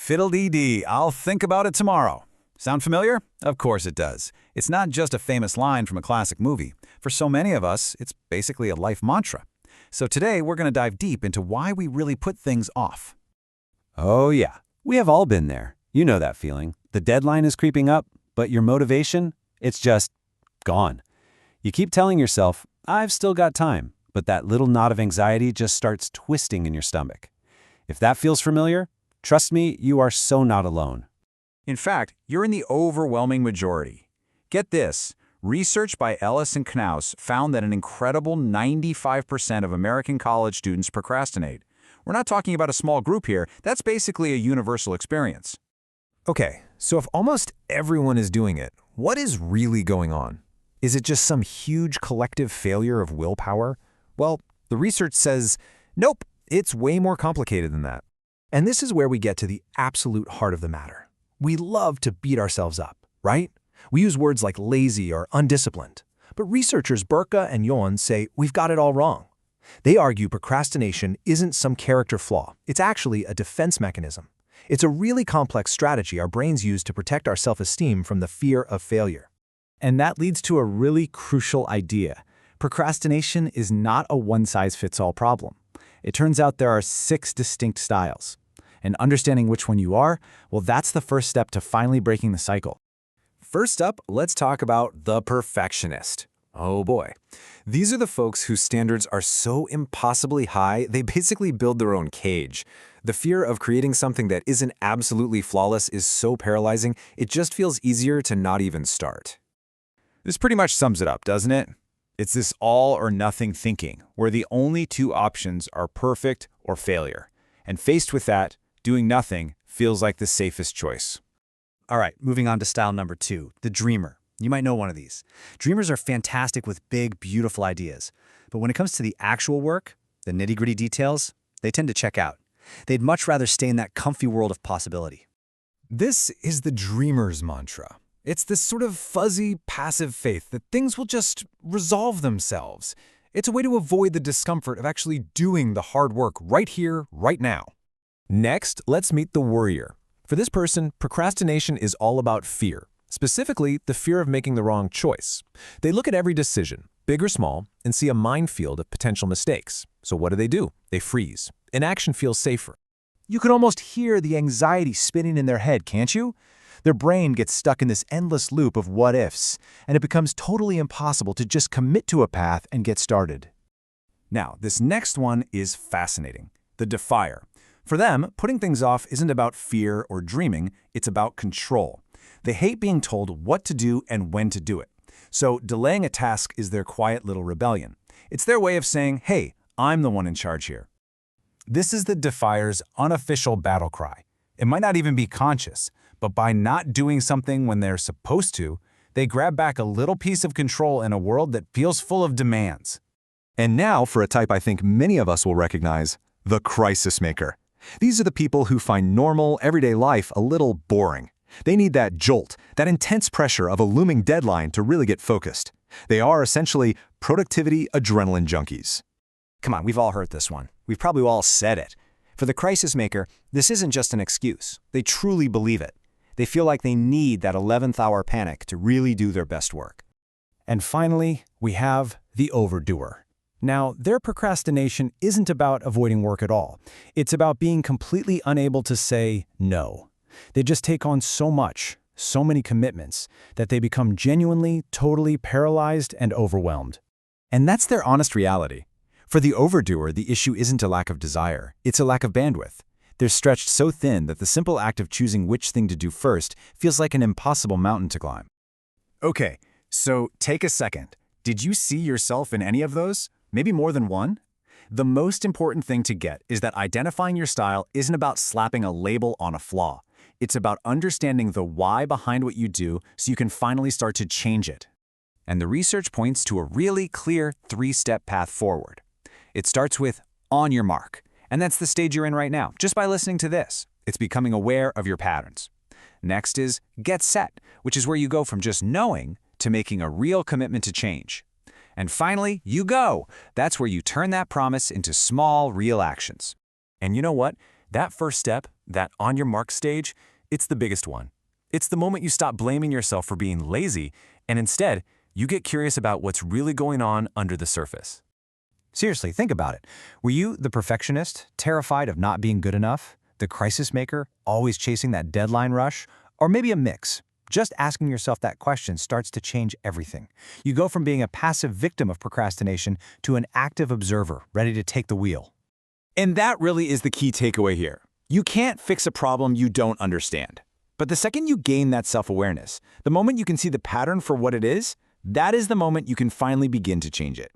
Fiddle Dee Dee, I'll think about it tomorrow. Sound familiar? Of course it does. It's not just a famous line from a classic movie. For so many of us, it's basically a life mantra. So today we're going to dive deep into why we really put things off. Oh yeah, we have all been there. You know that feeling. The deadline is creeping up, but your motivation, it's just gone. You keep telling yourself, I've still got time, but that little knot of anxiety just starts twisting in your stomach. If that feels familiar, trust me, you are so not alone. In fact, you're in the overwhelming majority. Get this, research by Ellis and Knaus found that an incredible 95% of American college students procrastinate. We're not talking about a small group here, that's basically a universal experience. Okay, so if almost everyone is doing it, what is really going on? Is it just some huge collective failure of willpower? Well, the research says, nope, it's way more complicated than that. And this is where we get to the absolute heart of the matter. We love to beat ourselves up, right? We use words like lazy or undisciplined. But researchers Burka and Yon say we've got it all wrong. They argue procrastination isn't some character flaw. It's actually a defense mechanism. It's a really complex strategy our brains use to protect our self-esteem from the fear of failure. And that leads to a really crucial idea. Procrastination is not a one-size-fits-all problem. It turns out there are 6 distinct styles. And understanding which one you are, well, that's the first step to finally breaking the cycle. First up, let's talk about the perfectionist. Oh boy. These are the folks whose standards are so impossibly high, they basically build their own cage. The fear of creating something that isn't absolutely flawless is so paralyzing, it just feels easier to not even start. This pretty much sums it up, doesn't it? It's this all or nothing thinking, where the only 2 options are perfect or failure. And faced with that, doing nothing feels like the safest choice. All right, moving on to style number 2, the dreamer. You might know one of these. Dreamers are fantastic with big, beautiful ideas. But when it comes to the actual work, the nitty-gritty details, they tend to check out. They'd much rather stay in that comfy world of possibility. This is the dreamer's mantra. It's this sort of fuzzy, passive faith that things will just resolve themselves. It's a way to avoid the discomfort of actually doing the hard work right here, right now. Next, let's meet the worrier. For this person, procrastination is all about fear, specifically the fear of making the wrong choice. They look at every decision, big or small, and see a minefield of potential mistakes. So what do? They freeze. Inaction feels safer. You can almost hear the anxiety spinning in their head, can't you? Their brain gets stuck in this endless loop of what-ifs, and it becomes totally impossible to just commit to a path and get started. Now, this next one is fascinating, the defier. For them, putting things off isn't about fear or dreaming, it's about control. They hate being told what to do and when to do it. So delaying a task is their quiet little rebellion. It's their way of saying, hey, I'm the one in charge here. This is the defier's unofficial battle cry. It might not even be conscious, but by not doing something when they're supposed to, they grab back a little piece of control in a world that feels full of demands. And now for a type I think many of us will recognize, the crisis maker. These are the people who find normal, everyday life a little boring. They need that jolt, that intense pressure of a looming deadline to really get focused. They are essentially productivity adrenaline junkies. Come on, we've all heard this one. We've probably all said it. For the crisis maker, this isn't just an excuse. They truly believe it. They feel like they need that 11th hour panic to really do their best work. And finally, we have the overdoer. Now, their procrastination isn't about avoiding work at all. It's about being completely unable to say no. They just take on so much, so many commitments, that they become genuinely, totally paralyzed and overwhelmed. And that's their honest reality. For the overdoer, the issue isn't a lack of desire, it's a lack of bandwidth. They're stretched so thin that the simple act of choosing which thing to do first feels like an impossible mountain to climb. Okay, so take a second. Did you see yourself in any of those? Maybe more than one? The most important thing to get is that identifying your style isn't about slapping a label on a flaw. It's about understanding the why behind what you do so you can finally start to change it. And the research points to a really clear 3-step path forward. It starts with on your mark, and that's the stage you're in right now, just by listening to this. It's becoming aware of your patterns. Next is get set, which is where you go from just knowing to making a real commitment to change. And finally, you go. That's where you turn that promise into small, real actions. And you know what? That first step, that on your mark stage, it's the biggest one. It's the moment you stop blaming yourself for being lazy, and instead, you get curious about what's really going on under the surface. Seriously, think about it. Were you the perfectionist, terrified of not being good enough? The crisis maker, always chasing that deadline rush? Or maybe a mix? Just asking yourself that question starts to change everything. You go from being a passive victim of procrastination to an active observer, ready to take the wheel. And that really is the key takeaway here. You can't fix a problem you don't understand. But the second you gain that self-awareness, the moment you can see the pattern for what it is, that is the moment you can finally begin to change it.